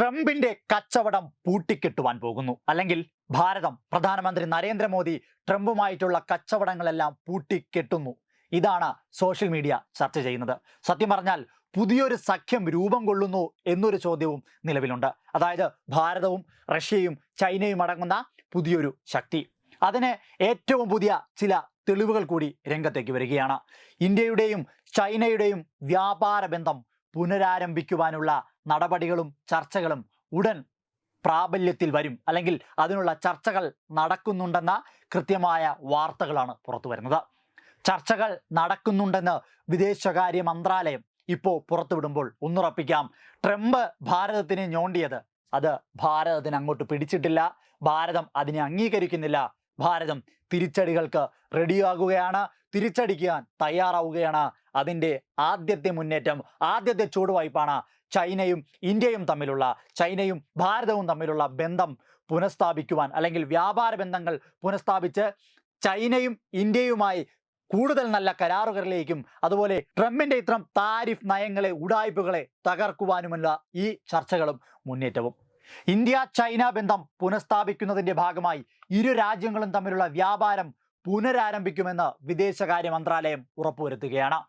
ട്രംപിന്റെ കച്ചവടം പൂട്ടിക്കെട്ടുവാൻ പോകുന്നു. അല്ലെങ്കിൽ ഭാരതം പ്രധാനമന്ത്രി നരേന്ദ്രമോദി ട്രംപുമായിട്ടുള്ള കച്ചവടങ്ങളെല്ലാം പൂട്ടിക്കെട്ടുന്നു. ഇതാണ് സോഷ്യൽ മീഡിയ ചർച്ച ചെയ്യുന്നത്. സത്യം പറഞ്ഞാൽ പുതിയൊരു സഖ്യം രൂപം കൊള്ളുന്നു എന്നൊരു ചോദ്യവും നിലവിലുണ്ട്. അതായത് ഭാരതവും റഷ്യയും ചൈനയും അടങ്ങുന്ന പുതിയൊരു ശക്തി. അതിന് ഏറ്റവും പുതിയ ചില തെളിവുകൾ കൂടി രംഗത്തേക്ക് വരികയാണ്. ഇന്ത്യയുടെയും ചൈനയുടെയും വ്യാപാര ബന്ധം പുനരാരംഭിക്കുവാനുള്ള നടപടികളും ചർച്ചകളും ഉടൻ പ്രാബല്യത്തിൽ വരും, അല്ലെങ്കിൽ അതിനുള്ള ചർച്ചകൾ നടക്കുന്നുണ്ടെന്ന കൃത്യമായ വാർത്തകളാണ് പുറത്തു വരുന്നത്. ചർച്ചകൾ നടക്കുന്നുണ്ടെന്ന് വിദേശകാര്യ മന്ത്രാലയം ഇപ്പോൾ പുറത്തുവിടുമ്പോൾ ഒന്നുറപ്പിക്കാം, ട്രംപ് ഭാരതത്തിനെ ഞോണ്ടിയത് അത് ഭാരതത്തിന് അങ്ങോട്ട് പിടിച്ചിട്ടില്ല. ഭാരതം അതിനെ അംഗീകരിക്കുന്നില്ല. ഭാരതം തിരിച്ചടികൾക്ക് റെഡിയാകുകയാണ്, തിരിച്ചടിക്കാൻ തയ്യാറാവുകയാണ്. അതിൻ്റെ ആദ്യത്തെ മുന്നേറ്റം, ആദ്യത്തെ ചുവടുവയ്പ്പാണ് ചൈനയും ഇന്ത്യയും തമ്മിലുള്ള, ചൈനയും ഭാരതവും തമ്മിലുള്ള ബന്ധം പുനഃസ്ഥാപിക്കുവാൻ, അല്ലെങ്കിൽ വ്യാപാര ബന്ധങ്ങൾ പുനഃസ്ഥാപിച്ച് ചൈനയും ഇന്ത്യയുമായി കൂടുതൽ നല്ല കരാറുകളിലേക്കും, അതുപോലെ ട്രംപിൻ്റെ ഇത്തരം താരിഫ് നയങ്ങളെ, ഉഡായ്പകളെ തകർക്കുവാനുമുള്ള ഈ ചർച്ചകളും മുന്നേറ്റവും. ഇന്ത്യ ചൈന ബന്ധം പുനഃസ്ഥാപിക്കുന്നതിൻ്റെ ഭാഗമായി ഇരു രാജ്യങ്ങളും തമ്മിലുള്ള വ്യാപാരം പുനരാരംഭിക്കുമെന്ന് വിദേശകാര്യ മന്ത്രാലയം ഉറപ്പുവരുത്തുകയാണ്.